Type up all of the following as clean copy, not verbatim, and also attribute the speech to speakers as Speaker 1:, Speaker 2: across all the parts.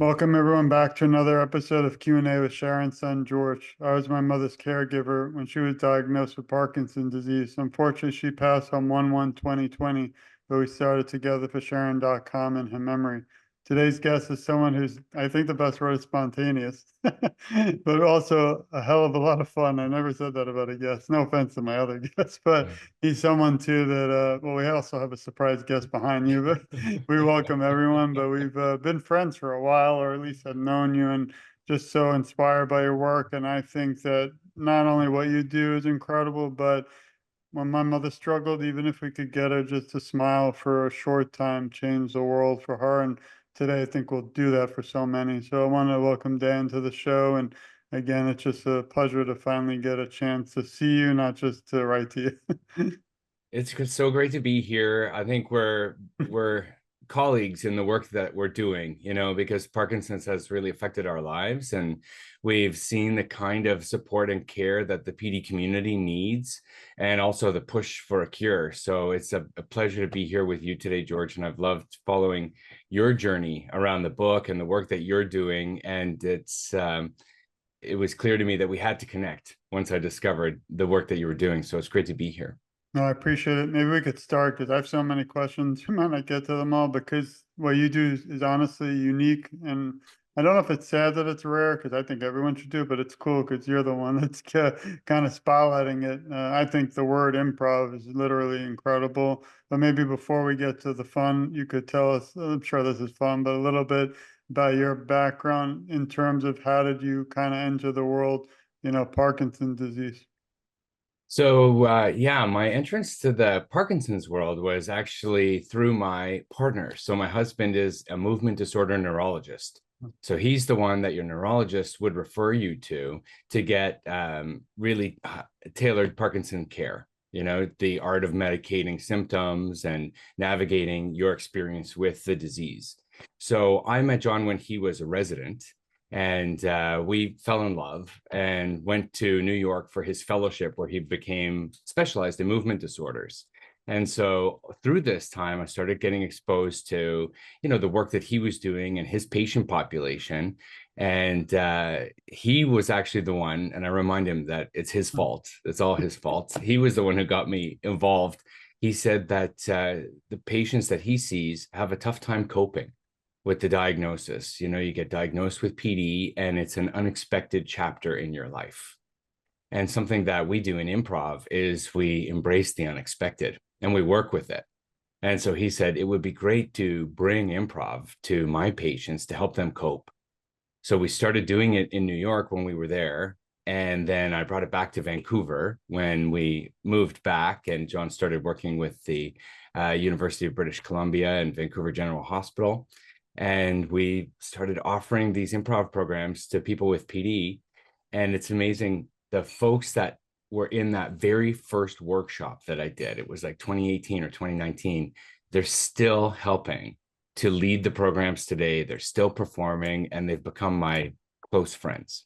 Speaker 1: Welcome everyone back to another episode of Q&A with Sharon's son George. I was my mother's caregiver when she was diagnosed with Parkinson's disease. Unfortunately, she passed on 1/1/2020, but we started TogetherForSharon.com in her memory. Today's guest is someone who's, I think the best word is spontaneous, but also a hell of a lot of fun. I never said that about a guest. No offense to my other guests, but he's someone too that, well, we also have a surprise guest behind you, but we welcome everyone. But we've been friends for a while, or at least I've known you and just so inspired by your work. And I think that not only what you do is incredible, but when my mother struggled, even if we could get her just to smile for a short time, change the world for her. And today, I think we'll do that for so many. So I want to welcome Dan to the show. And again, it's just a pleasure to finally get a chance to see you, not just to write to you.
Speaker 2: It's so great to be here. I think we're colleagues in the work that we're doing, because Parkinson's has really affected our lives, and we've seen the kind of support and care that the PD community needs, and also the push for a cure. So it's a pleasure to be here with you today, George, and I've loved following your journey around the book and the work that you're doing. And it was clear to me that we had to connect once I discovered the work that you were doing. So it's great to be here.
Speaker 1: No, I appreciate it. Maybe we could start because I have so many questions. We might not get to them all because what you do is honestly unique. And I don't know if it's sad that it's rare because I think everyone should do it, but it's cool because you're the one that's kind of spotlighting it. I think the word improv is literally incredible. But maybe before we get to the fun, you could tell us, I'm sure this is fun, but a little bit about your background in terms of how did you kind of enter the world, Parkinson's disease.
Speaker 2: So my entrance to the Parkinson's world was actually through my partner. So my husband is a movement disorder neurologist. So he's the one that your neurologist would refer you to get really tailored Parkinson care. The art of medicating symptoms and navigating your experience with the disease. So I met John when he was a resident, and we fell in love and went to New York for his fellowship, where he became specialized in movement disorders. And so through this time, I started getting exposed to, the work that he was doing and his patient population. And he was actually the one, and I remind him that it's his fault. It's all his fault. He was the one who got me involved. He said that the patients that he sees have a tough time coping with the diagnosis. You get diagnosed with PD, and it's an unexpected chapter in your life. And something that we do in improv is we embrace the unexpected and we work with it. And so he said it would be great to bring improv to my patients to help them cope. So we started doing it in New York when we were there. And then I brought it back to Vancouver when we moved back, and John started working with the University of British Columbia and Vancouver General Hospital. And we started offering these improv programs to people with PD. And it's amazing, the folks that were in that very first workshop that I did, it was like 2018 or 2019, they're still helping to lead the programs today. They're still performing, and they've become my close friends.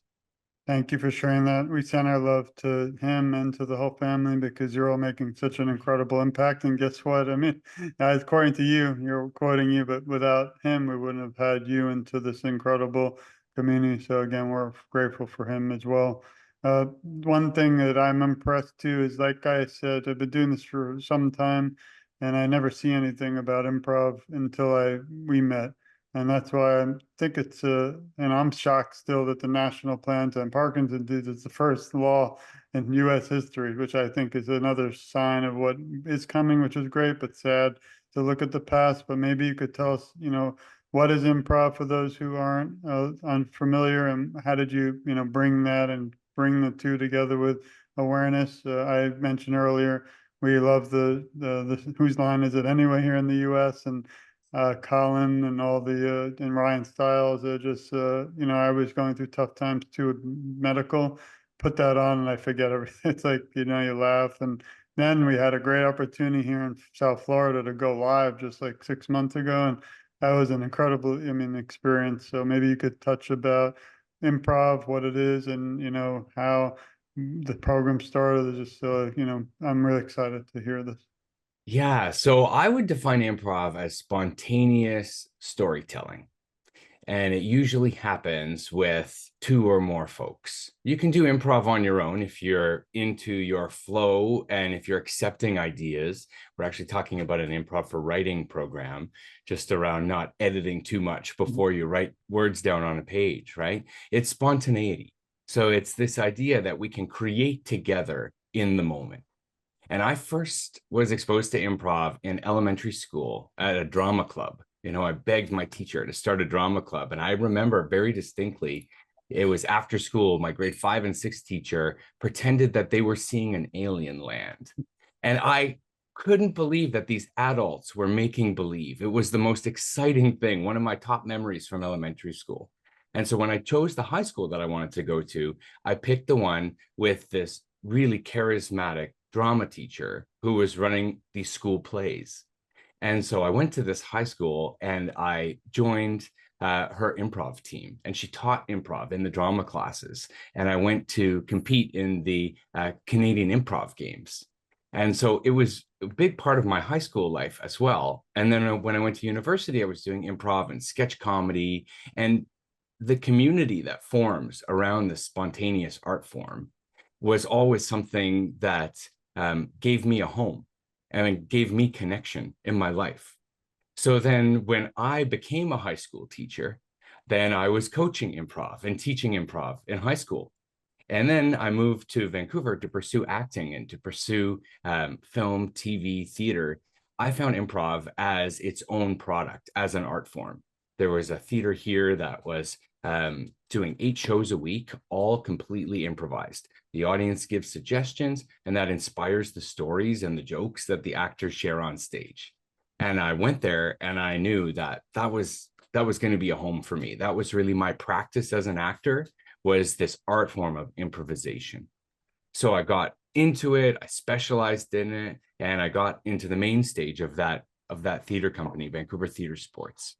Speaker 1: Thank you for sharing that. We send our love to him and to the whole family because you're all making such an incredible impact. And guess what? I mean, according to you, you're quoting you, but without him, we wouldn't have had you into this incredible community. So again, we're grateful for him as well. One thing that I'm impressed too is, like I said, I've been doing this for some time, and I never see anything about improv until we met. And that's why I think it's, and I'm shocked still that the national plan to end Parkinson's disease is the first law in US history, which I think is another sign of what is coming, which is great, but sad to look at the past. But maybe you could tell us, what is improv for those who aren't unfamiliar, and how did you, bring that and bring the two together with awareness? I mentioned earlier, we love the whose line is it anyway here in the US, and Colin and all and Ryan Stiles. Just, I was going through tough times too with medical. Put that on and I forget everything. It's like, you laugh. And then we had a great opportunity here in South Florida to go live just like 6 months ago. And that was an incredible, experience. So maybe you could touch about improv, what it is, and, how the program started. It's just, I'm really excited to hear this.
Speaker 2: Yeah, so I would define improv as spontaneous storytelling. And it usually happens with two or more folks. You can do improv on your own if you're into your flow and if you're accepting ideas. We're actually talking about an improv for writing program, just around not editing too much before you write words down on a page, right? It's spontaneity. So it's this idea that we can create together in the moment. And I first was exposed to improv in elementary school at a drama club. I begged my teacher to start a drama club. And I remember very distinctly, it was after school, my grade 5 and 6 teacher pretended that they were seeing an alien land. And I couldn't believe that these adults were making believe. It was the most exciting thing, one of my top memories from elementary school. And so when I chose the high school that I wanted to go to, I picked the one with this really charismatic drama teacher who was running these school plays. And so I went to this high school and I joined her improv team, and she taught improv in the drama classes. And I went to compete in the Canadian improv games. And so it was a big part of my high school life as well. And then when I went to university, I was doing improv and sketch comedy, and the community that forms around the spontaneous art form was always something that gave me a home and it gave me connection in my life. So then when I became a high school teacher, then I was coaching improv and teaching improv in high school. And then I moved to Vancouver to pursue acting and to pursue film, TV, theater. I found improv as its own product, as an art form. There was a theater here that was doing 8 shows a week, all completely improvised. The audience gives suggestions, and that inspires the stories and the jokes that the actors share on stage. And I went there, and I knew that that was going to be a home for me. That was really my practice as an actor, was this art form of improvisation. So I got into it, I specialized in it, and I got into the main stage of that theater company, Vancouver Theater Sports.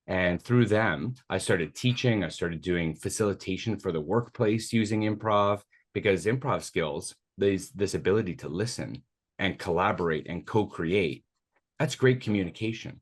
Speaker 2: And through them, I started teaching, I started doing facilitation for the workplace using improv, because improv skills, this ability to listen and collaborate and co-create, that's great communication.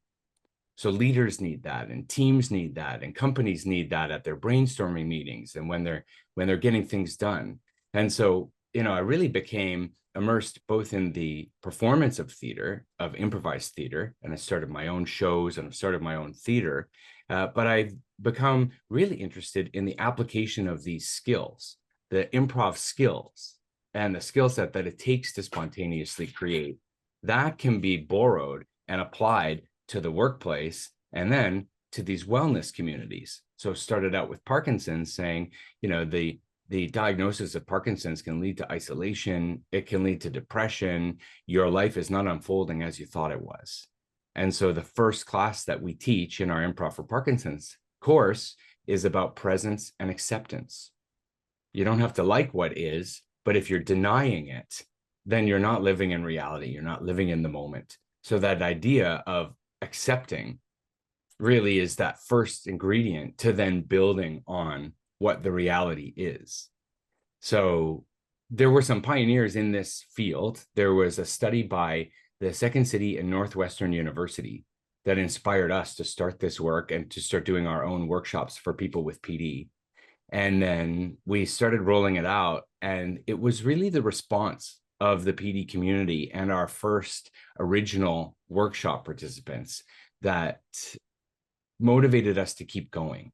Speaker 2: So leaders need that, and teams need that, and companies need that at their brainstorming meetings and when they're getting things done. And so, I really became immersed both in the performance of theater, of improvised theater, and I started my own shows and I started my own theater. But I've become really interested in the application of these skills, the improv skills, and the skill set that it takes to spontaneously create. That can be borrowed and applied to the workplace and then to these wellness communities. So started out with Parkinson's, saying, the diagnosis of Parkinson's can lead to isolation. It can lead to depression. Your life is not unfolding as you thought it was. And so the first class that we teach in our Improv for Parkinson's course is about presence and acceptance. You don't have to like what is, but if you're denying it, then you're not living in reality. You're not living in the moment. So that idea of accepting really is that first ingredient to then building on what the reality is. So there were some pioneers in this field. There was a study by the Second City and Northwestern University that inspired us to start this work and to start doing our own workshops for people with PD. And then we started rolling it out, and it was really the response of the PD community and our first original workshop participants that motivated us to keep going,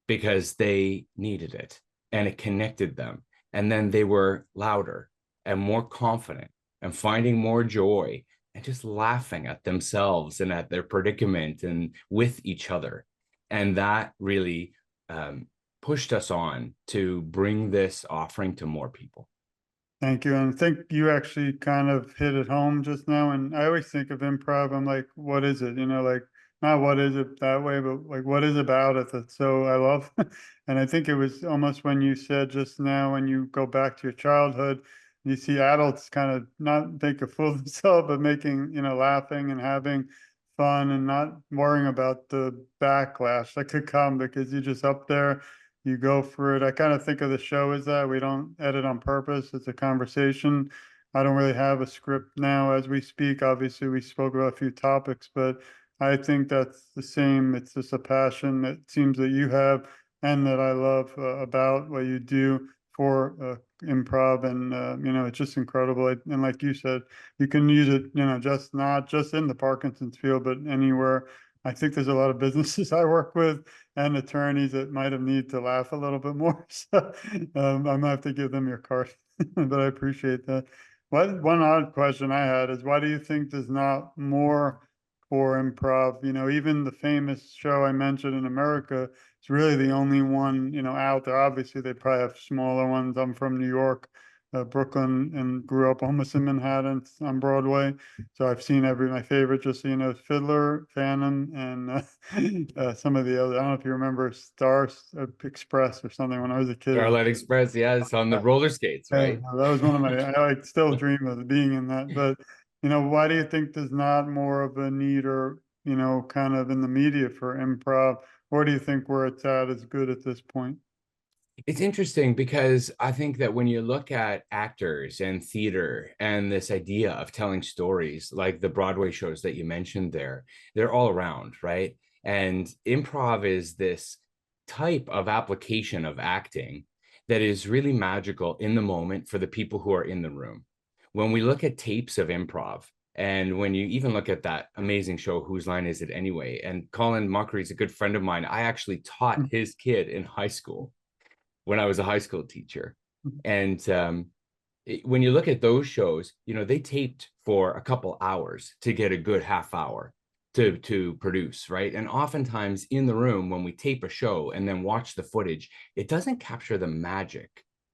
Speaker 2: because they needed it and it connected them. And then they were louder and more confident and finding more joy and just laughing at themselves and at their predicament and with each other. And that really pushed us on to bring this offering to more people.
Speaker 1: Thank you. And I think you actually kind of hit it home just now. And I always think of improv, I'm like, what is it? Like, not what is it that way, but like, what is about it that so I love? And I think it was almost when you said just now, when you go back to your childhood, you see adults kind of not make a fool of themselves, but making, laughing and having fun and not worrying about the backlash that could come because you're just up there, you go for it. I kind of think of the show as that. We don't edit on purpose. It's a conversation. I don't really have a script now as we speak. Obviously, we spoke about a few topics, but I think that's the same. It's just a passion that seems that you have and that I love about what you do for improv. And, it's just incredible. And like you said, you can use it, just not just in the Parkinson's field, but anywhere. I think there's a lot of businesses I work with and attorneys that might have need to laugh a little bit more. So I might have to give them your card, but I appreciate that. One odd question I had is why do you think there's not more for improv? Even the famous show I mentioned in America, it's really the only one, out there. Obviously, they probably have smaller ones. I'm from New York, Brooklyn, and grew up almost in Manhattan on Broadway. So I've seen my favorite, just so you know, Fiddler, Phantom, and some of the other. I don't know if you remember Star Express or something when I was a kid.
Speaker 2: Starlight Express, yes, on the roller skates,
Speaker 1: Yeah,
Speaker 2: right?
Speaker 1: that was one of I still dream of being in that. But, why do you think there's not more of a need or, kind of in the media for improv? Or do you think where it's at is good at this point?
Speaker 2: It's interesting because I think that when you look at actors and theater and this idea of telling stories, like the Broadway shows that you mentioned there, they're all around, right? And improv is this type of application of acting that is really magical in the moment for the people who are in the room. When we look at tapes of improv, and when you even look at that amazing show, Whose Line Is It Anyway? And Colin Mockery is a good friend of mine. I actually taught his kid in high school when I was a high school teacher. And when you look at those shows, they taped for a couple hours to get a good half hour to produce, right? And oftentimes in the room, when we tape a show and then watch the footage, it doesn't capture the magic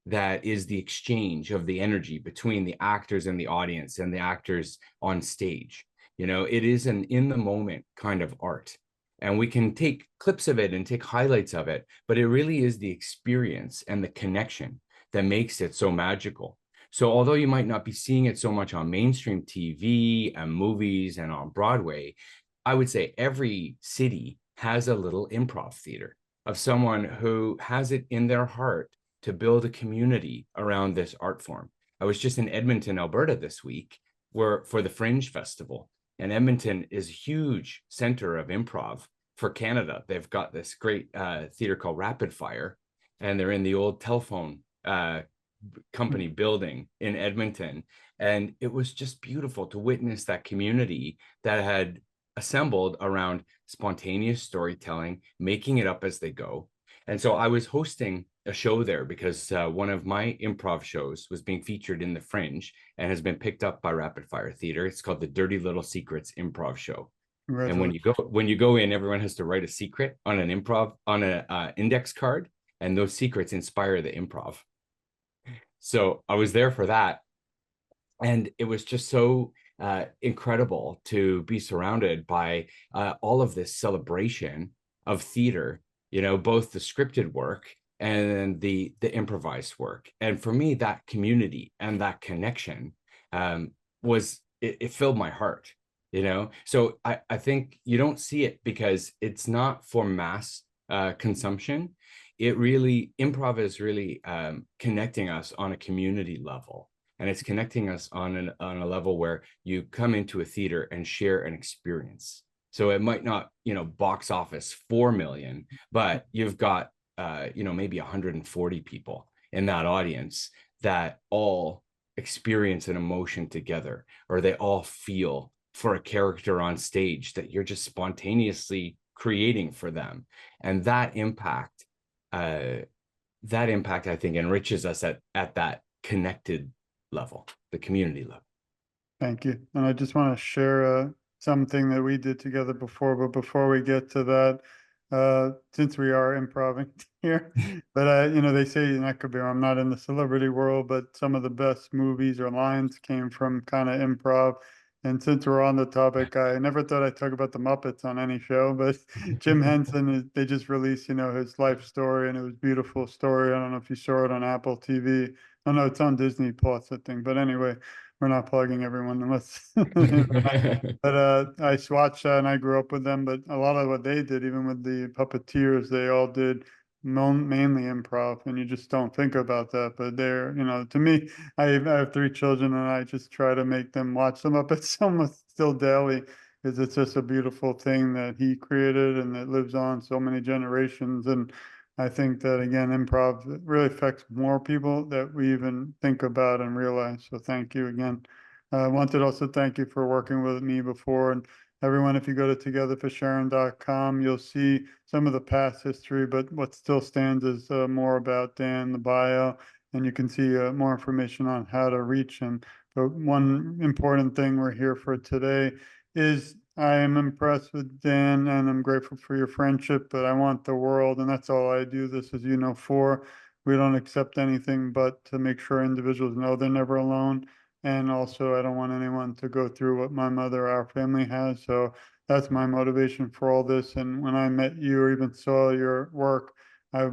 Speaker 2: that is the exchange of the energy between the actors and the audience and the actors on stage. It is an in the moment kind of art, and we can take clips of it and take highlights of it, but it really is the experience and the connection that makes it so magical. So although you might not be seeing it so much on mainstream TV and movies and on Broadway, I would say every city has a little improv theater of someone who has it in their heart to build a community around this art form. I was just in Edmonton, Alberta this week for the Fringe Festival, and Edmonton is a huge center of improv for Canada. They've got this great theater called Rapid Fire, and they're in the old telephone company building in Edmonton. And it was just beautiful to witness that community that had assembled around spontaneous storytelling, making it up as they go. And so I was hosting a show there because one of my improv shows was being featured in the Fringe and has been picked up by Rapid Fire Theater. It's called the Dirty Little Secrets Improv Show. And when you go in, everyone has to write a secret on an improv on an index card, and those secrets inspire the improv. So I was there for that, and it was just so incredible to be surrounded by all of this celebration of theater. Both the scripted work and the improvised work. And for me, that community and that connection was it filled my heart. So I think you don't see it because it's not for mass consumption. Improv is really connecting us on a community level, and it's connecting us on a level where you come into a theater and share an experience. So it might not box office 4 million, but you've got maybe 140 people in that audience that all experience an emotion together, or they all feel for a character on stage that you're just spontaneously creating for them. And that impact I think enriches us at that connected level, the community level.
Speaker 1: Thank you. And I just want to share something that we did together before, but before we get to that, since we are improving here, but they say, and I could be wrong, I'm not in the celebrity world, but some of the best movies or lines came from kind of improv. And since we're on the topic, I never thought I'd talk about the Muppets on any show, but Jim Henson, they just released, his life story, and it was a beautiful story. I don't know if you saw it on Apple TV. Oh no, it's on Disney Plus, I think. But anyway, we're not plugging everyone unless but I watched that and I grew up with them. But a lot of what they did, even with the puppeteers, they all did mainly improv, and you just don't think about that. But they're, to me, I have 3 children, and I just try to make them watch them up at almost still daily. because it's just a beautiful thing that he created and it lives on so many generations. And I think that again, improv really affects more people that we even think about and realize. So thank you again. I wanted to also thank you for working with me before. And everyone, if you go to TogetherForSharon.com, you'll see some of the past history, but what still stands is more about Dan, the bio, and you can see more information on how to reach him. But one important thing we're here for today is I am impressed with Dan and I'm grateful for your friendship, but I want the world, and that's all I do this, as you know, for. We don't accept anything but to make sure individuals know they're never alone. And also, I don't want anyone to go through what my mother, our family has. So that's my motivation for all this. And when I met you or even saw your work, I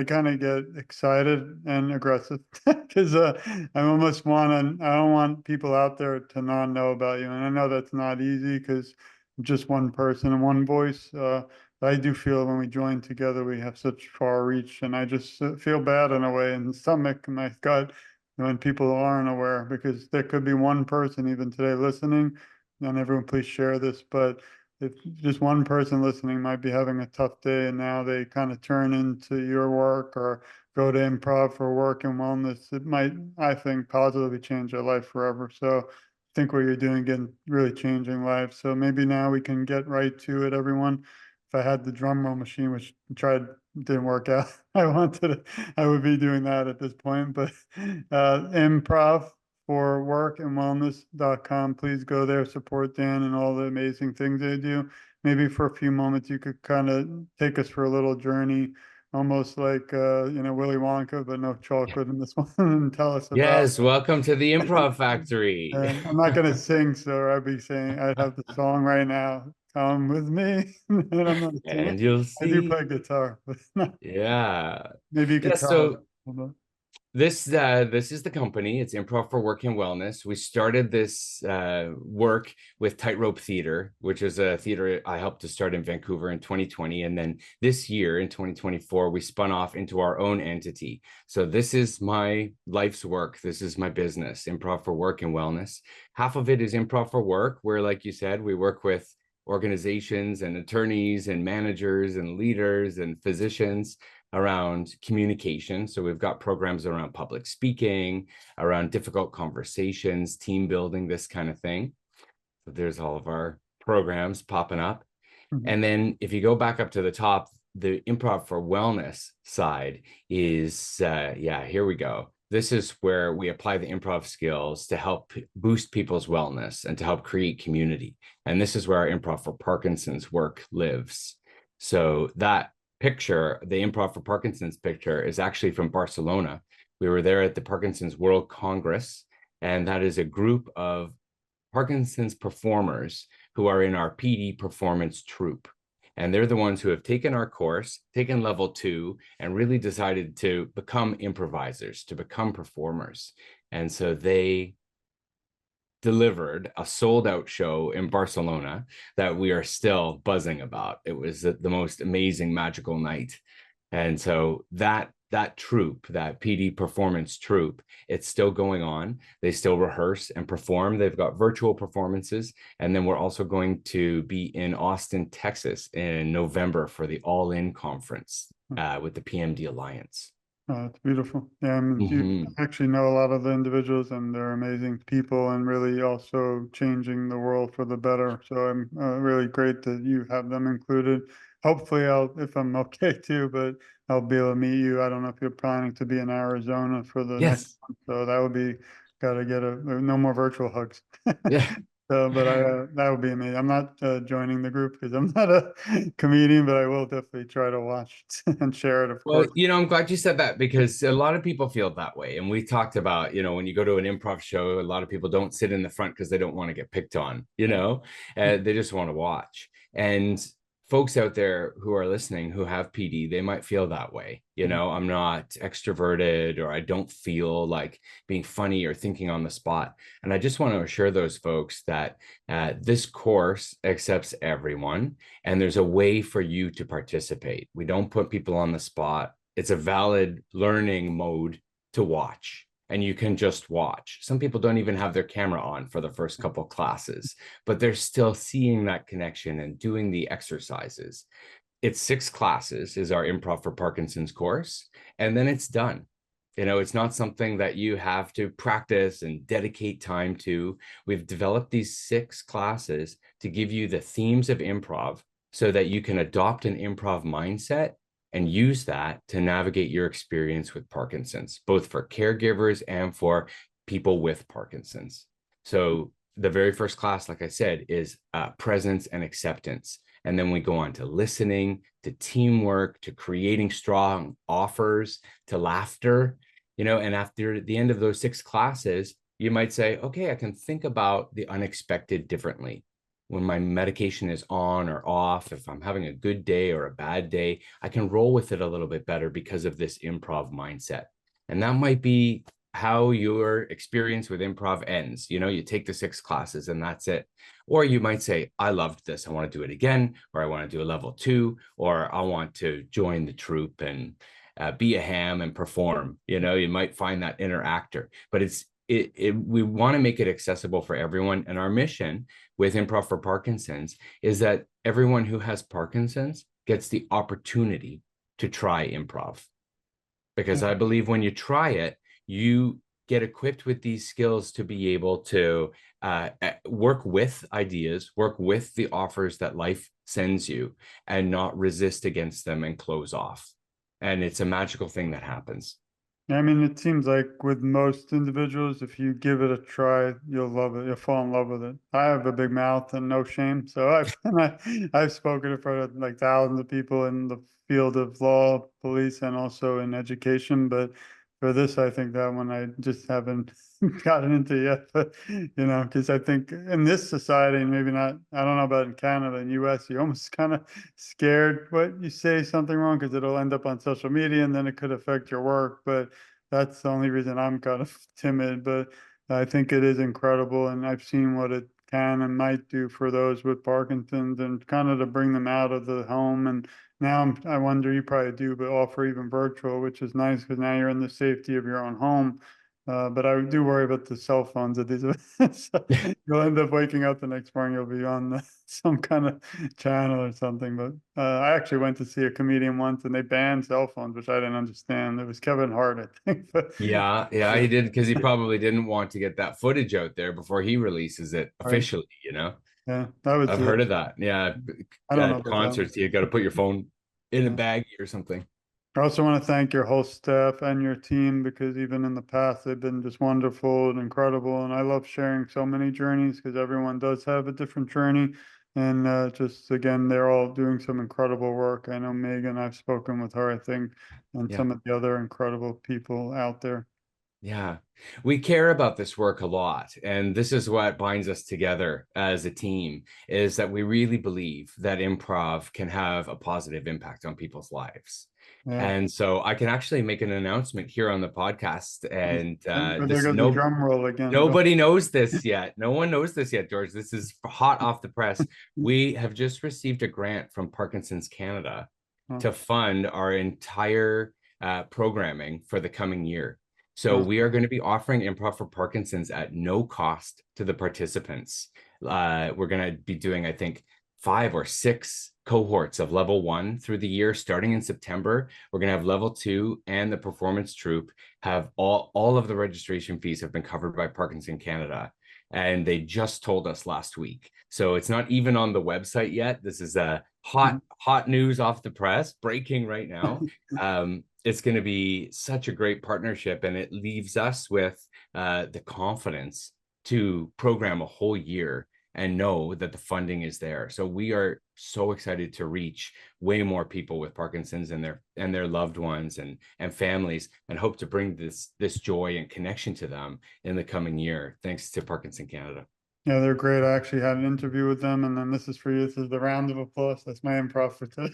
Speaker 1: kind of get excited and aggressive because I almost I don't want people out there to not know about you. And I know that's not easy because just one person and one voice. But I do feel when we join together, we have such far reach. And I just feel bad in a way in the stomach and my gut when people aren't aware, because there could be one person even today listening. And everyone, please share this. But if just one person listening might be having a tough day and now they kind of turn into your work or go to improv for work and wellness, it might, I think, positively change their life forever. So I think what you're doing again really changing lives. So maybe now we can get right to it, everyone. If I had the drum roll machine, which I tried, didn't work out, I would be doing that at this point. But improv for work and wellness.com. Please go there, support Dan and all the amazing things they do. Maybe for a few moments, you could kind of take us for a little journey, almost like, Willy Wonka, but no chocolate in this one, and tell us about.
Speaker 2: Yes, welcome to the Improv Factory.
Speaker 1: I'm not going to sing, so I'd be saying I'd have the song right now. Come with me, and I'm not singing.
Speaker 2: And you'll
Speaker 1: I do
Speaker 2: see.
Speaker 1: play guitar, but
Speaker 2: Yeah.
Speaker 1: maybe you
Speaker 2: Yeah,
Speaker 1: could tell.
Speaker 2: so this is the company. It's Improv for Work and Wellness. We started this work with Tightrope Theater, which is a theater I helped to start in Vancouver in 2020. And then this year in 2024, we spun off into our own entity. So this is my life's work. This is my business, Improv for Work and Wellness. Half of it is Improv for Work, where, like you said, we work with organizations and attorneys and managers and leaders and physicians around communication. So we've got programs around public speaking, around difficult conversations, team building, this kind of thing. So there's all of our programs popping up.
Speaker 1: Mhm.
Speaker 2: And then if you go back up to the top, the Improv for Wellness side is, here we go. This is where we apply the improv skills to help boost people's wellness and to help create community. And this is where our Improv for Parkinson's work lives. So that picture, the Improv for Parkinson's picture, is actually from Barcelona. We were there at the Parkinson's World Congress, and that is a group of Parkinson's performers who are in our PD performance troupe. And they're the ones who have taken our course, taken level 2, and really decided to become improvisers, to become performers. And so they delivered a sold out show in Barcelona that we are still buzzing about. It was the most amazing, magical night. And so that troupe, that PD performance troupe, it's still going on. They still rehearse and perform. They've got virtual performances. And then we're also going to be in Austin, Texas in November for the All In conference with the PMD Alliance.
Speaker 1: Oh, it's beautiful. Yeah, I mean, you
Speaker 2: Mhm.
Speaker 1: actually know a lot of the individuals and they're amazing people and really also changing the world for the better. So I'm really great that you have them included. Hopefully if I'm okay too, but I'll be able to meet you. I don't know if you're planning to be in Arizona for the next
Speaker 2: Yes.
Speaker 1: one. So that would be, got to get no more virtual hugs.
Speaker 2: Yeah.
Speaker 1: So, but that would be amazing. I'm not joining the group because I'm not a comedian, but I will definitely try to watch and share it, of
Speaker 2: Well,
Speaker 1: course.
Speaker 2: I'm glad you said that because a lot of people feel that way. And we talked about, when you go to an improv show, a lot of people don't sit in the front because they don't want to get picked on, they just want to watch. And folks out there who are listening who have PD, they might feel that way. I'm not extroverted or I don't feel like being funny or thinking on the spot. And I just want to assure those folks that this course accepts everyone and there's a way for you to participate. We don't put people on the spot. It's a valid learning mode to watch. and you can just watch. Some people don't even have their camera on for the first couple classes, but they're still seeing that connection and doing the exercises. It's 6 classes is our Improv for Parkinson's course, and then it's done. It's not something that you have to practice and dedicate time to. We've developed these 6 classes to give you the themes of improv so that you can adopt an improv mindset and use that to navigate your experience with Parkinson's, both for caregivers and for people with Parkinson's. So the very first class, like I said, is presence and acceptance. And then we go on to listening, to teamwork, to creating strong offers, to laughter, and after the end of those 6 classes, you might say, okay, I can think about the unexpected differently. When my medication is on or off, if I'm having a good day or a bad day, I can roll with it a little bit better because of this improv mindset. And that might be how your experience with improv ends. You take the 6 classes and that's it. Or you might say, I loved this. I want to do it again, or I want to do a level 2, or I want to join the troupe and be a ham and perform. You might find that inner actor, but we want to make it accessible for everyone. And our mission with Improv for Parkinson's is that everyone who has Parkinson's gets the opportunity to try improv. Because I believe when you try it, you get equipped with these skills to be able to work with ideas, work with the offers that life sends you, and not resist against them and close off. And it's a magical thing that happens.
Speaker 1: I mean, it seems like with most individuals, if you give it a try, you'll love it. You'll fall in love with it. I have a big mouth and no shame, so I've spoken in front of like thousands of people in the field of law, police, and also in education. But for this, I think that one I just haven't gotten into yet. But because I think in this society, and maybe not, I don't know about in Canada and US, you're almost kind of scared what you say something wrong because it'll end up on social media and then it could affect your work. But that's the only reason I'm kind of timid, but I think it is incredible. And I've seen what it can and might do for those with Parkinson's and kind of to bring them out of the home. And now I wonder, you probably do, but offer even virtual, which is nice because now you're in the safety of your own home. But I do worry about the cell phones at these events. So you'll end up waking up the next morning, you'll be on some kind of channel or something. But I actually went to see a comedian once and they banned cell phones, which I didn't understand. It was Kevin Hart, I think. But
Speaker 2: Yeah, he did, because he probably didn't want to get that footage out there before he releases it
Speaker 1: right.
Speaker 2: officially.
Speaker 1: Yeah, that was
Speaker 2: I've heard of that. Yeah,
Speaker 1: I don't know
Speaker 2: at
Speaker 1: about that.
Speaker 2: concerts, you got to put your phone in a
Speaker 1: Yeah.
Speaker 2: bag or something.
Speaker 1: I also want to thank your whole staff and your team because even in the past, they've been just wonderful and incredible. And I love sharing so many journeys because everyone does have a different journey. And just again, they're all doing some incredible work. I know Megan, I've spoken with her, I think, and
Speaker 2: Yeah.
Speaker 1: some of the other incredible people out there.
Speaker 2: Yeah, we care about this work a lot. And this is what binds us together as a team, is that we really believe that improv can have a positive impact on people's lives.
Speaker 1: Yeah.
Speaker 2: And so I can actually make an announcement here on the podcast. And
Speaker 1: There goes the drum roll again. Go.
Speaker 2: nobody knows this yet. No one knows this yet, George. This is hot off the press. We have just received a grant from Parkinson's Canada
Speaker 1: Oh,
Speaker 2: to fund our entire programming for the coming year. So
Speaker 1: oh,
Speaker 2: we are going to be offering Improv for Parkinson's at no cost to the participants. We're going to be doing, I think, 5 or 6 cohorts of level 1 through the year, starting in September. We're going to have level 2 and the performance troupe have all of the registration fees have been covered by Parkinson Canada. And they just told us last week. So it's not even on the website yet. This is a hot news off the press, breaking right now. It's going to be such a great partnership, and it leaves us with the confidence to program a whole year and know that the funding is there. So we are so excited to reach way more people with Parkinson's and their loved ones and families, and hope to bring this joy and connection to them in the coming year, thanks to Parkinson Canada.
Speaker 1: yeah, they're great. I actually had an interview with them, and then this is for you. This is the round of applause. That's my improv for today.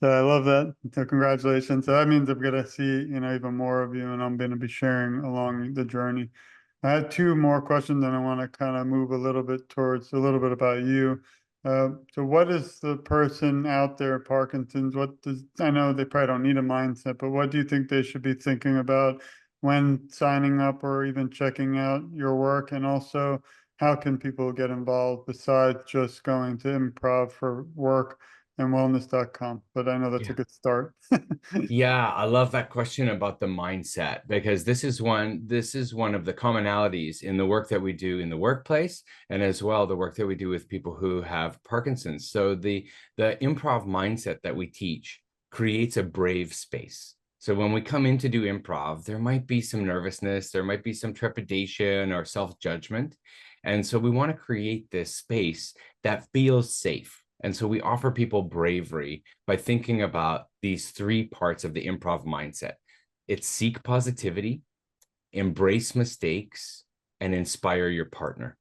Speaker 1: So I love that. So congratulations. So that means I'm gonna see, even more of you, and I'm gonna be sharing along the journey. I had 2 more questions, and I want to kind of move a little bit towards a little bit about you. So what is the person out there, Parkinson's? I know they probably don't need a mindset, but what do you think they should be thinking about when signing up or even checking out your work? And also, how can people get involved besides just going to improv for work and wellness.com? But I know that's a
Speaker 2: Yeah.
Speaker 1: good start.
Speaker 2: Yeah, I love that question about the mindset because this is one of the commonalities in the work that we do in the workplace and as well the work that we do with people who have Parkinson's. So the improv mindset that we teach creates a brave space. So when we come in to do improv, there might be some nervousness, there might be some trepidation or self-judgment. And so we want to create this space that feels safe. And so we offer people bravery by thinking about these three parts of the improv mindset. It's seek positivity, embrace mistakes, and inspire your partner.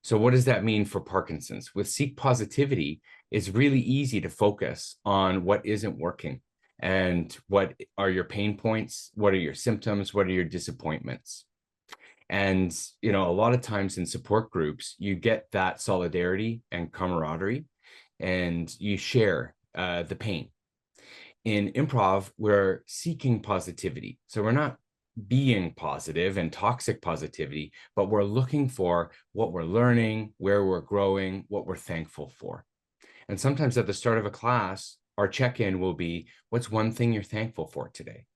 Speaker 2: So what does that mean for Parkinson's? With seek positivity, it's really easy to focus on what isn't working and what are your pain points, what are your symptoms, what are your disappointments. And a lot of times in support groups, you get that solidarity and camaraderie, and you share the pain. In improv, we're seeking positivity. So we're not being positive and toxic positivity, but we're looking for what we're learning, where we're growing, what we're thankful for. And sometimes at the start of a class, our check-in will be, what's one thing you're thankful for today?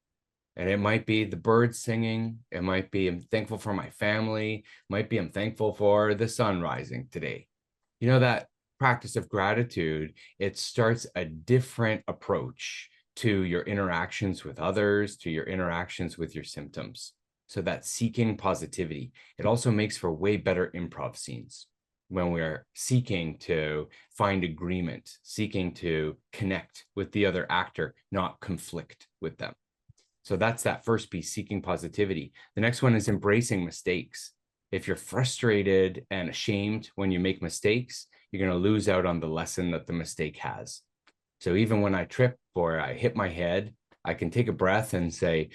Speaker 2: And it might be the birds singing. It might be, I'm thankful for my family. It might be, I'm thankful for the sun rising today. That practice of gratitude, it starts a different approach to your interactions with others, to your interactions with your symptoms. So that seeking positivity, it also makes for way better improv scenes when we're seeking to find agreement, seeking to connect with the other actor, not conflict with them. So that's that first piece, seeking positivity. The next one is embracing mistakes. If you're frustrated and ashamed when you make mistakes, you're going to lose out on the lesson that the mistake has. So even when I trip or I hit my head, I can take a breath and say,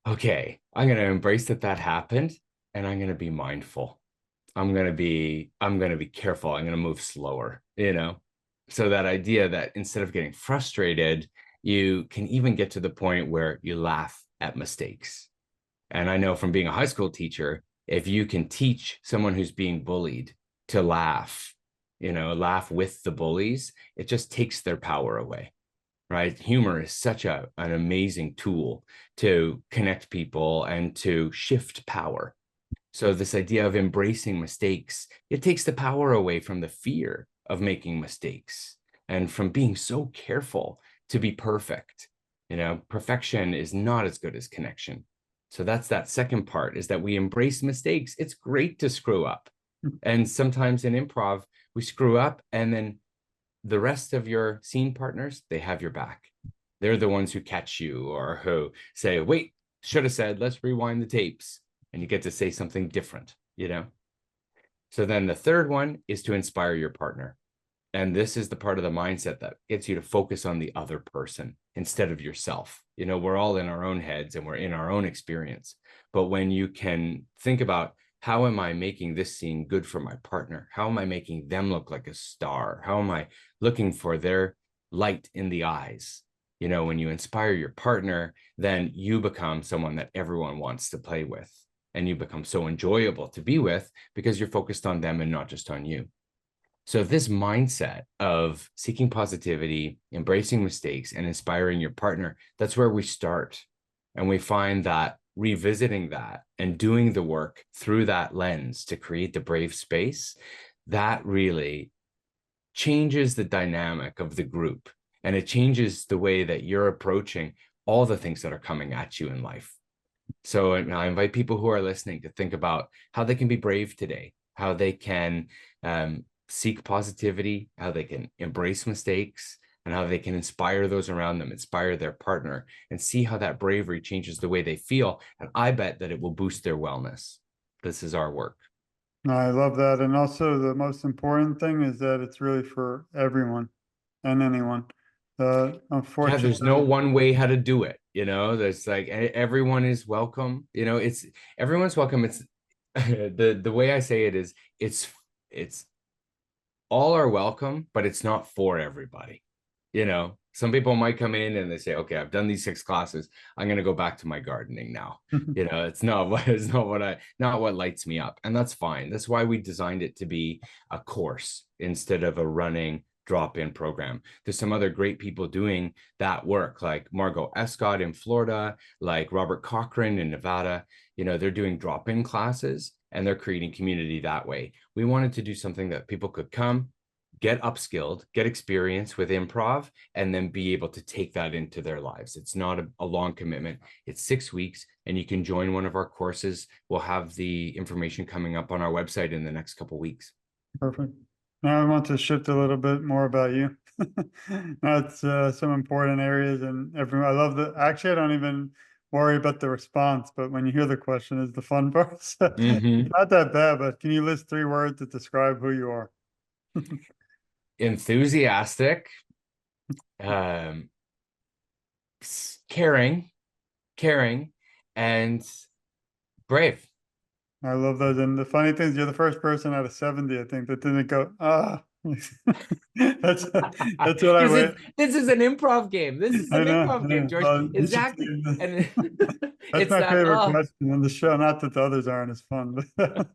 Speaker 2: okay, I'm going to embrace that happened, and I'm going to be mindful. I'm going to be careful. I'm going to move slower. So that idea that instead of getting frustrated, you can even get to the point where you laugh at mistakes. And I know from being a high school teacher, if you can teach someone who's being bullied to laugh with the bullies, it just takes their power away, right? Humor is such an amazing tool to connect people and to shift power. So this idea of embracing mistakes, it takes the power away from the fear of making mistakes and from being so careful to be perfect. Perfection is not as good as connection. So that's that second part, is that we embrace mistakes. It's great to screw up. And sometimes in improv, we screw up, and then the rest of your scene partners, they have your back. They're the ones who catch you or who say, wait, should have said, let's rewind the tapes. And you get to say something different. So then the third one is to inspire your partner. And this is the part of the mindset that gets you to focus on the other person instead of yourself. We're all in our own heads and we're in our own experience. But when you can think about, how am I making this scene good for my partner? How am I making them look like a star? How am I looking for their light in the eyes? When you inspire your partner, then you become someone that everyone wants to play with. And you become so enjoyable to be with because you're focused on them and not just on you. So this mindset of seeking positivity, embracing mistakes, and inspiring your partner, that's where we start. And we find that revisiting that and doing the work through that lens to create the brave space, that really changes the dynamic of the group. And it changes the way that you're approaching all the things that are coming at you in life. So I invite people who are listening to think about how they can be brave today, how they can seek positivity, how they can embrace mistakes, and how they can inspire those around them, inspire their partner, and see how that bravery changes the way they feel. And I bet that it will boost their wellness. This is our work.
Speaker 1: I love that. And also, the most important thing is that it's really for everyone and anyone.
Speaker 2: Yeah, there's no
Speaker 1: Unfortunately,
Speaker 2: one way how to do it. There's like everyone is welcome. It's everyone's welcome. It's the way I say it is it's all are welcome, but it's not for everybody. Some people might come in and they say, okay, I've done these 6 classes. I'm going to go back to my gardening now. It's not what not what lights me up. And that's fine. That's why we designed it to be a course instead of a running drop-in program. There's some other great people doing that work, like Margot Escott in Florida, like Robert Cochran in Nevada. They're doing drop-in classes and they're creating community that way. We wanted to do something that people could come, get upskilled, get experience with improv, and then be able to take that into their lives. It's not a long commitment. It's 6 weeks, and you can join one of our courses. We'll have the information coming up on our website in the next couple of weeks.
Speaker 1: Perfect. Now I want to shift a little bit more about you. That's some important areas, and everyone. I love Actually, I don't even worry about the response, but when you hear the question, is the fun part. So it's
Speaker 2: Mm-hmm.
Speaker 1: not that bad, but can you list 3 words to describe who you are?
Speaker 2: Enthusiastic, um, caring, and brave.
Speaker 1: I love those. And the funny thing is, you're the first person out of 70, I think, that didn't go, ah. That's that's what I
Speaker 2: Because
Speaker 1: wait.
Speaker 2: this is an improv game. This is
Speaker 1: I
Speaker 2: an
Speaker 1: know.
Speaker 2: improv game, George.
Speaker 1: Well, you should
Speaker 2: Exactly.
Speaker 1: see
Speaker 2: And
Speaker 1: that's
Speaker 2: it's
Speaker 1: my
Speaker 2: that,
Speaker 1: favorite question on the show. Not that the others aren't as fun, but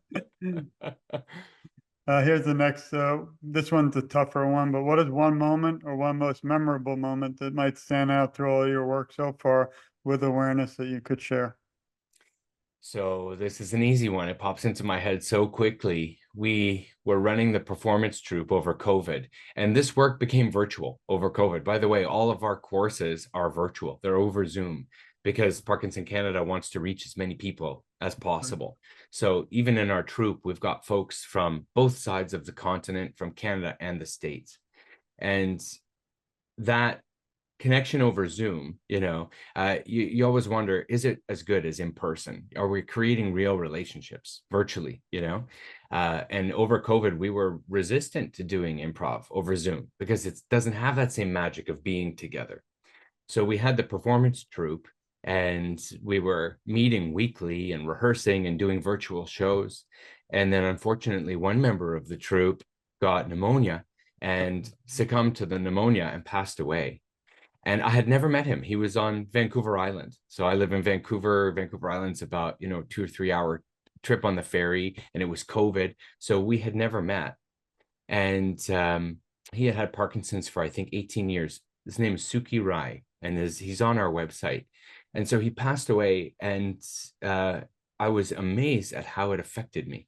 Speaker 1: here's the next. This one's a tougher one, but what is one moment or one most memorable moment that might stand out through all your work so far with awareness that you could share?
Speaker 2: So this is an easy one. It pops into my head so quickly. We were running the performance troupe over COVID, and this work became virtual over COVID. By the way, all of our courses are virtual. They're over Zoom because Parkinson Canada wants to reach as many people as possible. So even in our troupe, we've got folks from both sides of the continent, from Canada and the States. And that connection over Zoom, you always wonder, is it as good as in person? Are we creating real relationships virtually, and over COVID, we were resistant to doing improv over Zoom because it doesn't have that same magic of being together. So we had the performance troupe and we were meeting weekly and rehearsing and doing virtual shows. And then unfortunately, one member of the troupe got pneumonia and succumbed to the pneumonia and passed away. And I had never met him. He was on Vancouver Island. So I live in Vancouver. Vancouver Island's about, 2 or 3 hour trip on the ferry, and it was COVID. So we had never met. And he had Parkinson's for, I think, 18 years. His name is Suki Rai, and he's on our website. And so he passed away, and I was amazed at how it affected me.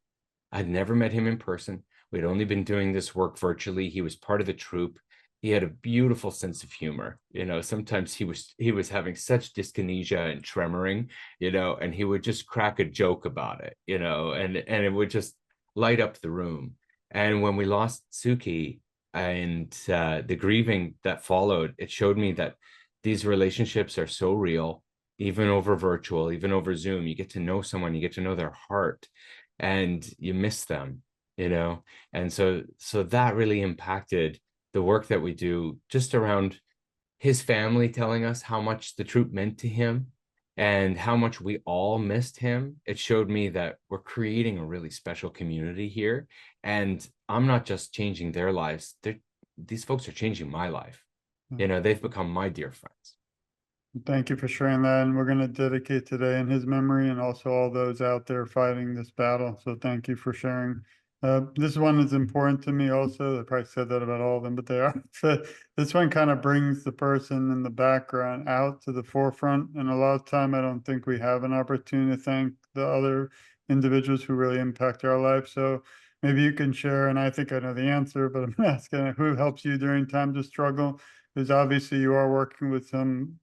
Speaker 2: I'd never met him in person. We'd only been doing this work virtually. He was part of the troupe. He had a beautiful sense of humor. Sometimes he was having such dyskinesia and tremoring, and he would just crack a joke about it, and it would just light up the room. And when we lost Suki and the grieving that followed, it showed me that these relationships are so real, even over virtual, even over Zoom. You get to know someone, you get to know their heart, and you miss them, and so that really impacted the work that we do, just around his family telling us how much the troupe meant to him and how much we all missed him. It showed me that we're creating a really special community here, and I'm not just changing their lives. These folks are changing my life. They've become my dear friends.
Speaker 1: Thank you for sharing that. And we're going to dedicate today in his memory and also all those out there fighting this battle. So thank you for sharing. This one is important to me also. I probably said that about all of them, but they are. So this one kind of brings the person in the background out to the forefront. And a lot of time, I don't think we have an opportunity to thank the other individuals who really impact our life. So maybe you can share, and I think I know the answer, but I'm asking who helps you during times of struggle? Because obviously you are working with some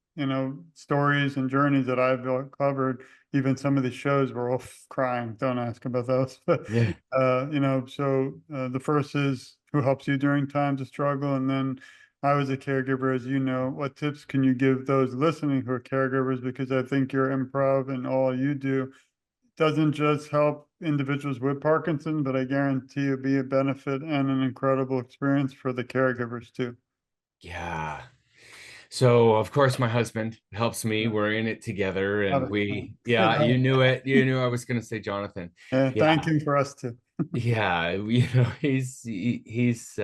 Speaker 1: stories and journeys that I've covered. Even some of the shows were all crying. Don't ask about those. But,
Speaker 2: Yeah.
Speaker 1: the first is who helps you during times of struggle. And then I was a caregiver, as you know, what tips can you give those listening who are caregivers? Because I think your improv and all you do doesn't just help individuals with Parkinson, but I guarantee it'll be a benefit and an incredible experience for the caregivers too.
Speaker 2: Yeah. So of course my husband helps me.
Speaker 1: Yeah.
Speaker 2: We're in it together,
Speaker 1: Love
Speaker 2: and
Speaker 1: it.
Speaker 2: yeah, you knew it. You knew I was going to say Jonathan.
Speaker 1: Yeah,
Speaker 2: Yeah.
Speaker 1: thank him for us too.
Speaker 2: Yeah, he's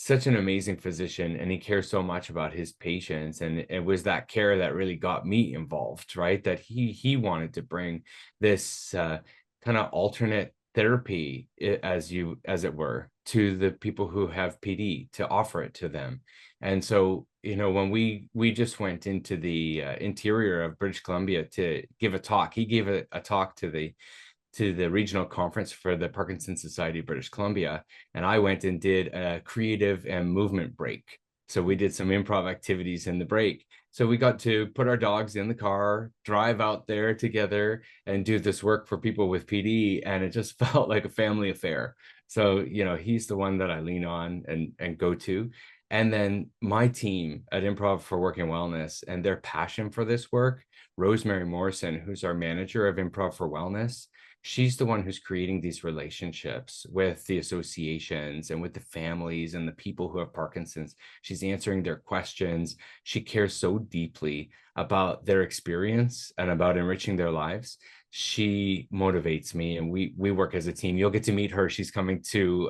Speaker 2: such an amazing physician, and he cares so much about his patients, and it was that care that really got me involved, right? That he wanted to bring this kind of alternate therapy, as it were, to the people who have PD, to offer it to them. And so, when we just went into the interior of British Columbia to give a talk, he gave a talk to the regional conference for the Parkinson's Society of British Columbia. And I went and did a creative and movement break. So we did some improv activities in the break. So we got to put our dogs in the car, drive out there together, and do this work for people with PD. And it just felt like a family affair. So, he's the one that I lean on and go to. And then my team at Improv for Work and Wellness, and their passion for this work, Rosemary Morrison, who's our manager of Improv for Wellness, she's the one who's creating these relationships with the associations and with the families and the people who have Parkinson's. She's answering their questions. She cares so deeply about their experience and about enriching their lives. She motivates me, and we work as a team. You'll get to meet her. She's coming to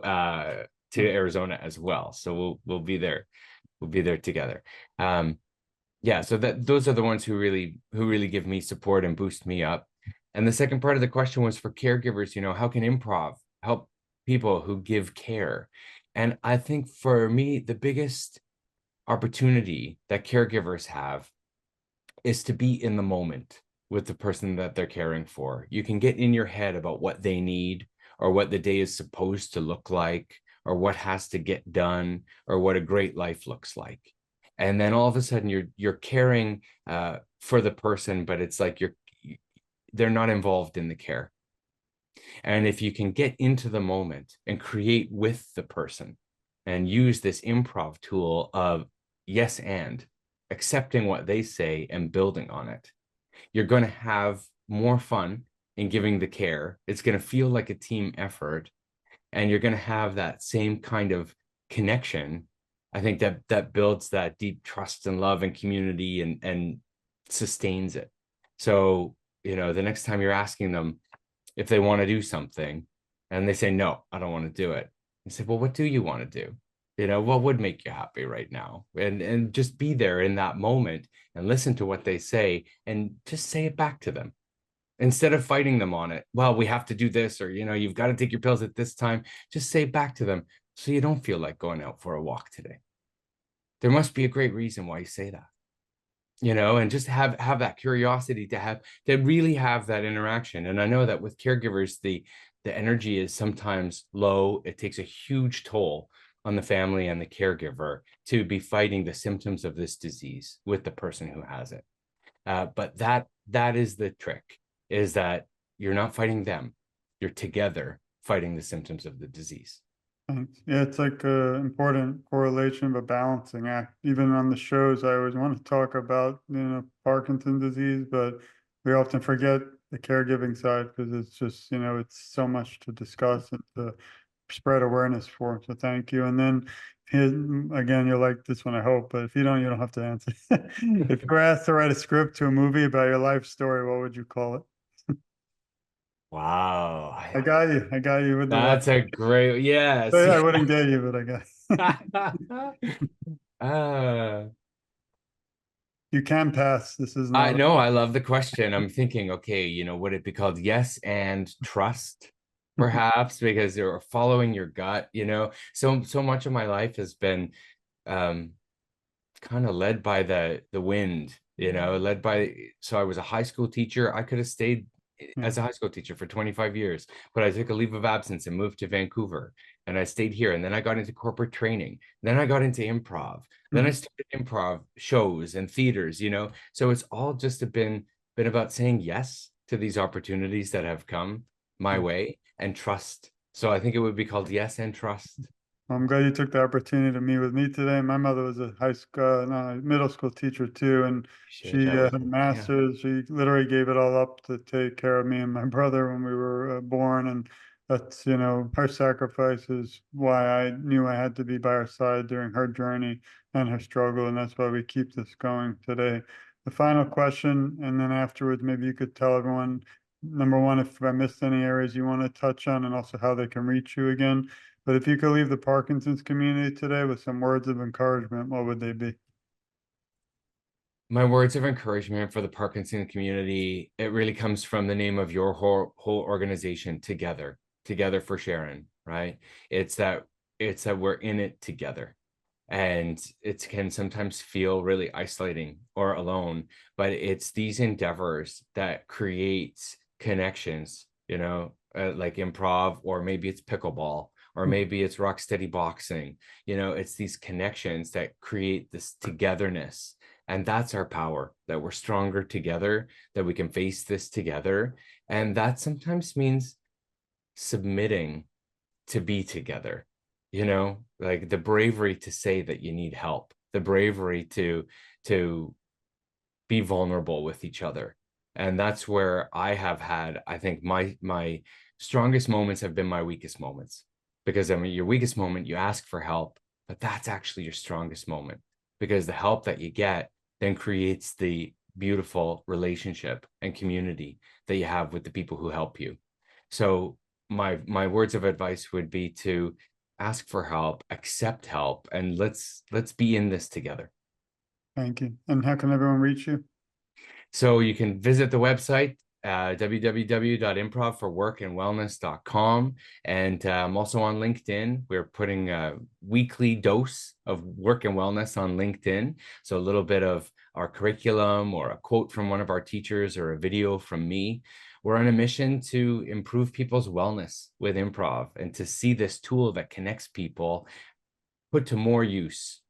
Speaker 2: Arizona as well, so we'll be there. We'll be there together. Yeah, so those are the ones who really give me support and boost me up. And the second part of the question was for caregivers, how can improv help people who give care? And I think for me, the biggest opportunity that caregivers have is to be in the moment with the person that they're caring for. You can get in your head about what they need, or what the day is supposed to look like, or what has to get done, or what a great life looks like. And then all of a sudden you're caring for the person, but it's like they're not involved in the care. And if you can get into the moment and create with the person and use this improv tool of yes and accepting what they say and building on it, you're going to have more fun in giving the care. It's going to feel like a team effort, and you're going to have that same kind of connection. I think that builds that deep trust and love and community, and sustains it. So, the next time you're asking them if they want to do something and they say, no, I don't want to do it. You say, well, what do you want to do? What would make you happy right now? And just be there in that moment and listen to what they say and just say it back to them instead of fighting them on it. Well, we have to do this, or, you've got to take your pills at this time. Just say back to them, so you don't feel like going out for a walk today. There must be a great reason why you say that. And just have that curiosity to really have that interaction. And I know that with caregivers, the energy is sometimes low. It takes a huge toll on the family and the caregiver to be fighting the symptoms of this disease with the person who has it. But that is the trick, is that you're not fighting them. You're together fighting the symptoms of the disease.
Speaker 1: Thanks. Yeah, it's like a important correlation of a balancing act. Even on the shows, I always want to talk about, Parkinson's disease, but we often forget the caregiving side because it's just, it's so much to discuss and to spread awareness for. So thank you. And then again, you'll like this one, I hope, but if you don't, you don't have to answer. If you were asked to write a script to a movie about your life story, what would you call it?
Speaker 2: Wow.
Speaker 1: I got you. I got you with the one.
Speaker 2: That's a great, yes.
Speaker 1: I wouldn't get you, but I got
Speaker 2: uh,
Speaker 1: you can pass. This is
Speaker 2: I
Speaker 1: not.
Speaker 2: know, I love the question. I'm thinking, okay, would it be called yes and trust, perhaps, because you're following your gut, so much of my life has been um kind of led by the wind, led by, so I was a high school teacher. I could have stayed
Speaker 1: Yeah.
Speaker 2: as a high school teacher for 25 years, but I took a leave of absence and moved to Vancouver, and I stayed here, and then I got into corporate training, then I got into improv, then I
Speaker 1: Mhm.
Speaker 2: started improv shows and theaters, so it's all just been about saying yes to these opportunities that have come my
Speaker 1: Yeah.
Speaker 2: way, and trust. So I think it would be called yes and trust.
Speaker 1: I'm glad you took the opportunity to meet with me today. My mother was a high school, no, middle school teacher too, and
Speaker 2: Share
Speaker 1: she
Speaker 2: that
Speaker 1: had
Speaker 2: with
Speaker 1: a
Speaker 2: me. Yeah.
Speaker 1: master's. She literally gave it all up to take care of me and my brother when we were born, and that's, her sacrifice is why I knew I had to be by her side during her journey and her struggle, and that's why we keep this going today. The final question, and then afterwards, maybe you could tell everyone, number one, if I missed any areas you want to touch on, and also how they can reach you again. But if you could leave the Parkinson's community today with some words of encouragement, what would they be?
Speaker 2: My words of encouragement for the Parkinson community, it really comes from the name of your whole organization, Together for Sharon, right? It's that we're in it together. And it can sometimes feel really isolating or alone, but it's these endeavors that creates connections, like improv, or maybe it's pickleball, or maybe it's rock steady boxing. It's these connections that create this togetherness. And that's our power, that we're stronger together, that we can face this together. And that sometimes means submitting to be together, like the bravery to say that you need help, the bravery to be vulnerable with each other. And that's where I think my strongest moments have been my weakest moments. Because I mean, your weakest moment, you ask for help, but that's actually your strongest moment, because the help that you get then creates the beautiful relationship and community that you have with the people who help you. So my words of advice would be to ask for help, accept help, and let's be in this together.
Speaker 1: Thank you. And how can everyone reach you?
Speaker 2: So you can visit the website, www.improvforworkandwellness.com. And I'm also on LinkedIn. We're putting a weekly dose of work and wellness on LinkedIn. So a little bit of our curriculum, or a quote from one of our teachers, or a video from me. We're on a mission to improve people's wellness with improv, and to see this tool that connects people put to more use,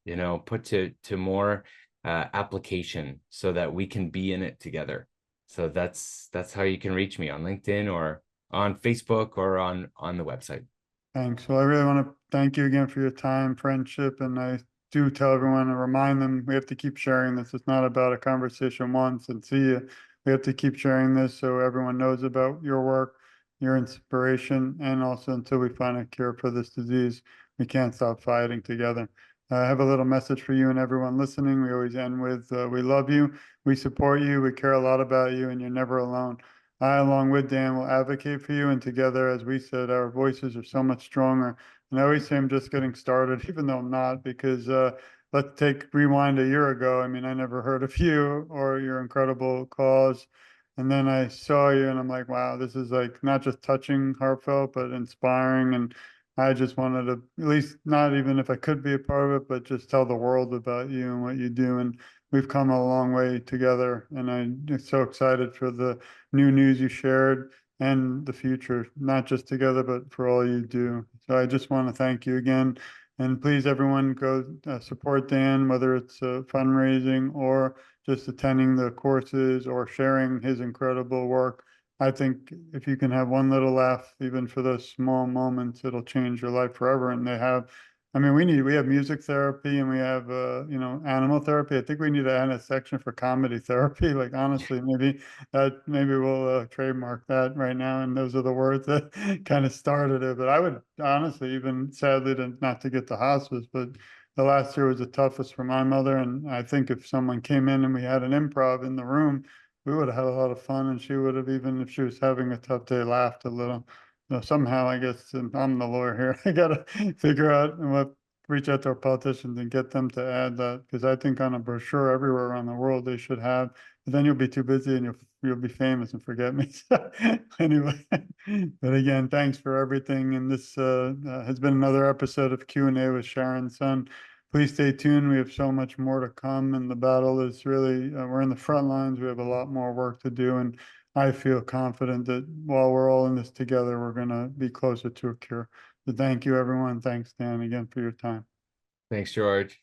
Speaker 2: put to more application, so that we can be in it together. So that's how you can reach me, on LinkedIn, or on Facebook, or on the website.
Speaker 1: Thanks. Well, I really want to thank you again for your time, friendship, and I do tell everyone and remind them we have to keep sharing this. It's not about a conversation once and see you. We have to keep sharing this so everyone knows about your work, your inspiration, and also until we find a cure for this disease, we can't stop fighting together. I have a little message for you and everyone listening. We always end with, we love you, we support you, we care a lot about you, and you're never alone. I, along with Dan, will advocate for you. And together, as we said, our voices are so much stronger. And I always say I'm just getting started, even though I'm not, because let's rewind a year ago. I mean, I never heard of you or your incredible cause. And then I saw you and I'm like, wow, this is like not just touching, heartfelt, but inspiring. And I just wanted to, at least not even if I could be a part of it, but just tell the world about you and what you do. And we've come a long way together. And I'm so excited for the new news you shared and the future, not just together, but for all you do. So I just want to thank you again. And please, everyone, go support Dan, whether it's fundraising or just attending the courses or sharing his incredible work. I think if you can have one little laugh, even for those small moments, it'll change your life forever. And they have, I mean, we have music therapy and we have, animal therapy. I think we need to add a section for comedy therapy. Like, honestly, maybe we'll trademark that right now. And those are the words that kind of started it. But I would honestly, even sadly, not to get to hospice, but the last year was the toughest for my mother. And I think if someone came in and we had an improv in the room, we would have had a lot of fun. And she would have, even if she was having a tough day, laughed a little. So somehow, I guess, and I'm the lawyer here. I gotta figure out reach out to our politicians and get them to add that, because I think on a brochure everywhere around the world they should have. But then you'll be too busy and you'll be famous and forget me. Anyway, but again, thanks for everything. And this has been another episode of Q&A with Sharon Sun. Please stay tuned. We have so much more to come, and the battle is really, we're in the front lines. We have a lot more work to do. And I feel confident that while we're all in this together, we're going to be closer to a cure. So thank you, everyone. Thanks, Dan, again for your time.
Speaker 2: Thanks, George.